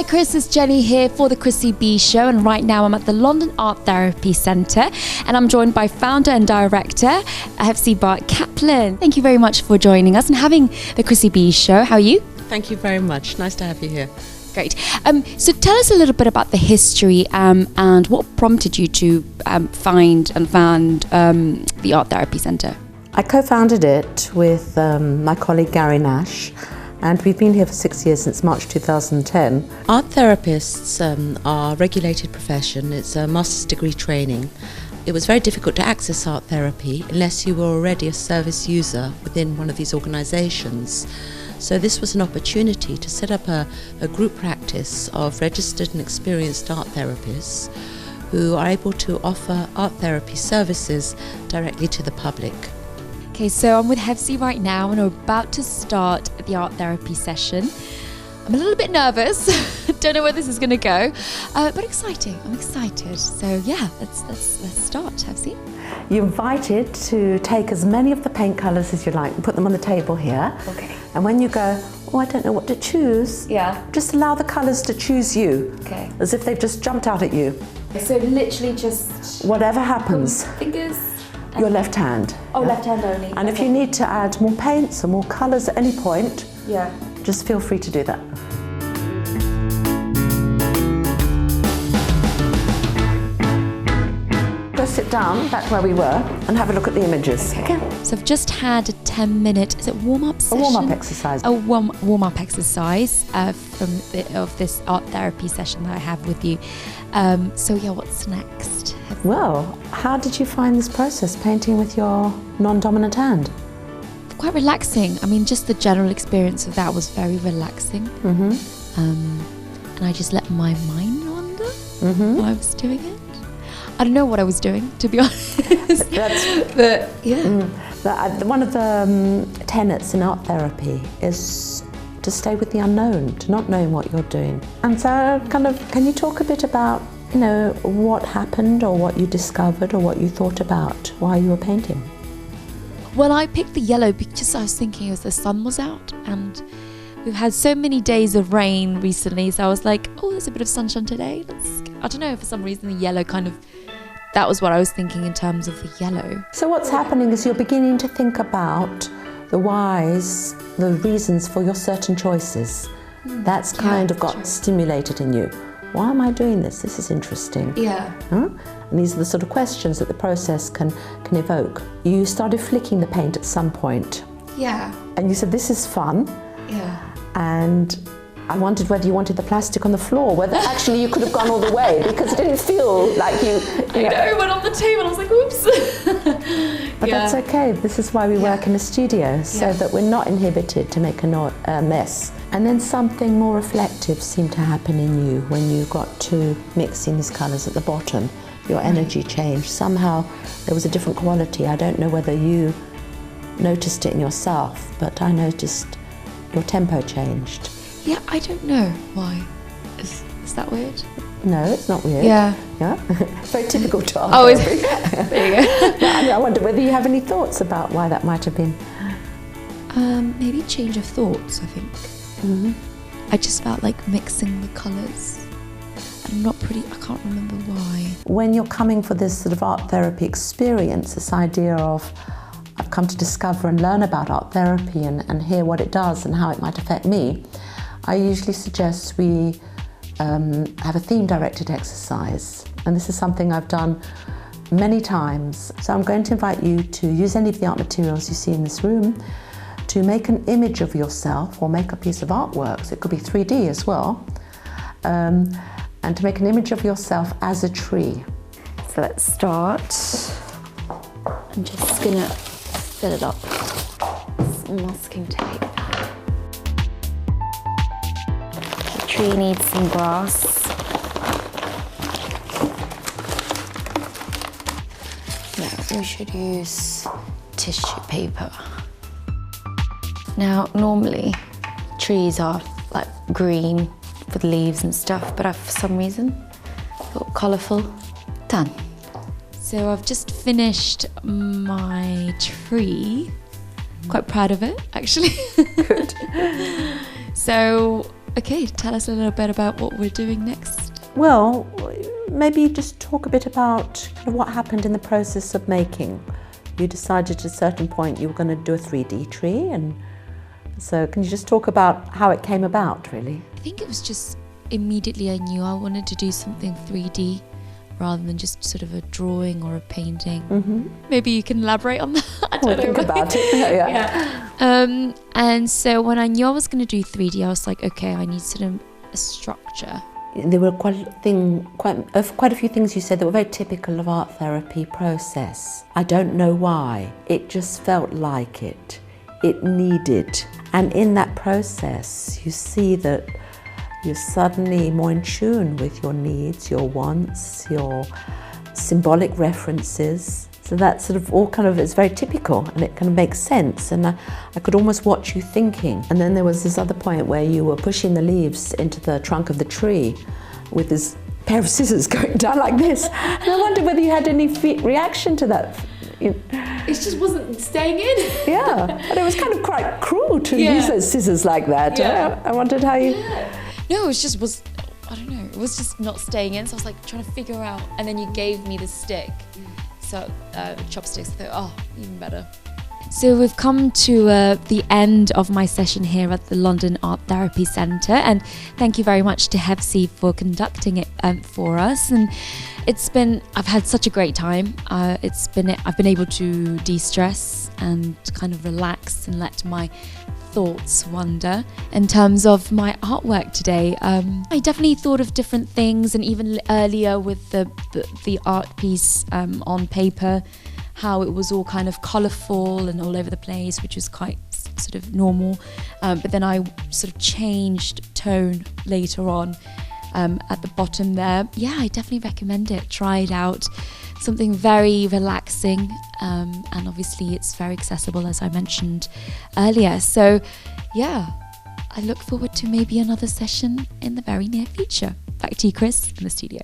Chris, it's Jenny here for the Chrissy B Show, and right now I'm at the London Art Therapy Centre, and I'm joined by founder and director FC Bart Kaplan. Thank you very much for joining us and having the Chrissy B Show. How are you? Thank you very much. Nice to have you here. Great. So tell us a little bit about the history and what prompted you to find the Art Therapy Centre. I co-founded it with my colleague Gary Nash, and we've been here for 6 years, since March 2010. Art therapists are a regulated profession. It's a master's degree training. It was very difficult to access art therapy unless you were already a service user within one of these organisations. So this was an opportunity to set up a group practice of registered and experienced art therapists who are able to offer art therapy services directly to the public. Okay, so I'm with Hefsi right now and we're about to start the art therapy session. I'm a little bit nervous. Don't know where this is going to go, but exciting. I'm excited. So yeah, let's start, Hefsi. You're invited to take as many of the paint colours as you like and put them on the table here. Okay. And when you go, oh, I don't know what to choose, just allow the colours to choose you. Okay. As if they've just jumped out at you. So literally just whatever happens, fingers. your left hand. Oh, left hand only. And if you need to add more paints or more colours at any point, just feel free to do that. Go sit down back where we were and have a look at the images. Okay. So I've just had a 10-minute, is it warm-up session? A warm-up exercise. A warm-up exercise of this art therapy session that I have with you. So yeah, what's next? Well, how did you find this process, painting with your non-dominant hand? Quite relaxing. I mean, just the general experience of that was very relaxing. Mm-hmm. And I just let my mind wander while I was doing it. I don't know what I was doing, to be honest. But yeah. One of the tenets in art therapy is to stay with the unknown, to not knowing what you're doing. And so can you talk a bit about, what happened or what you discovered or what you thought about while you were painting? Well, I picked the yellow because I was thinking as the sun was out and we've had so many days of rain recently, so I was like, oh, there's a bit of sunshine today. I don't know, for some reason the yellow that was what I was thinking in terms of the yellow. So what's happening is you're beginning to think about the whys, the reasons for your certain choices. That's kind of got stimulated in you. Why am I doing this? This is interesting. Yeah. Huh? And these are the sort of questions that the process can evoke. You started flicking the paint at some point. Yeah. And you said, this is fun. Yeah. And I wondered whether you wanted the plastic on the floor, whether actually you could have gone all the way, because it didn't feel like you I know, it went on the table, I was like, oops. But that's okay. This is why we work in a studio, so that we're not inhibited to make a mess. And then something more reflective seemed to happen in you when you got to mixing these colours at the bottom. Your energy changed. Somehow there was a different quality. I don't know whether you noticed it in yourself, but I noticed your tempo changed. Yeah, I don't know why. Is that weird? No, it's not weird. Yeah. Yeah? Very typical to art. Oh, is it? There you go. I wonder whether you have any thoughts about why that might have been. Maybe change of thoughts, I think. Mm-hmm. I just felt like mixing the colours. I can't remember why. When you're coming for this sort of art therapy experience, this idea of, I've come to discover and learn about art therapy and hear what it does and how it might affect me, I usually suggest we have a theme-directed exercise. And this is something I've done many times. So I'm going to invite you to use any of the art materials you see in this room to make an image of yourself or make a piece of artwork. So it could be 3D as well. And to make an image of yourself as a tree. So let's start. I'm just gonna fill it up with some masking tape. The tree needs some grass. Now we should use tissue paper. Now normally trees are like green with leaves and stuff, but for some reason thought colourful. Done. So I've just finished my tree. Quite proud of it, actually. Good. So Okay, tell us a little bit about what we're doing next. Well, maybe just talk a bit about kind of what happened in the process of making. You decided at a certain point you were going to do a 3D tree, and so can you just talk about how it came about, really? I think it was just immediately I knew I wanted to do something 3D rather than just sort of a drawing or a painting. Mm-hmm. Maybe you can elaborate on that. I don't know. Think about it. Yeah. And so when I knew I was going to do 3D, I was like, okay, I need sort of a structure. There were quite a few things you said that were very typical of art therapy process. I don't know why. It just felt like it. It needed. And in that process, you see that you're suddenly more in tune with your needs, your wants, your symbolic references. So that sort of all kind of is very typical, and it kind of makes sense. And I could almost watch you thinking. And then there was this other point where you were pushing the leaves into the trunk of the tree with this pair of scissors going down like this. And I wondered whether you had any reaction to that. It just wasn't staying in. Yeah, and it was kind of quite cruel to use those scissors like that. Yeah. I wondered how you... No, I don't know, it was just not staying in, so I was like trying to figure out, and then you gave me the stick, so chopsticks, I thought, oh, even better. So we've come to the end of my session here at the London Art Therapy Centre, and thank you very much to Hefsey for conducting it for us. And I've had such a great time. I've been able to de-stress and kind of relax and let my thoughts wander. In terms of my artwork today, I definitely thought of different things, and even earlier with the art piece on paper, how it was all kind of colourful and all over the place, which was quite sort of normal. But then I sort of changed tone later on at the bottom there. Yeah, I definitely recommend it. Try it out. Something very relaxing, and obviously it's very accessible, as I mentioned earlier. So yeah, I look forward to maybe another session in the very near future. Back to you, Chris, in the studio.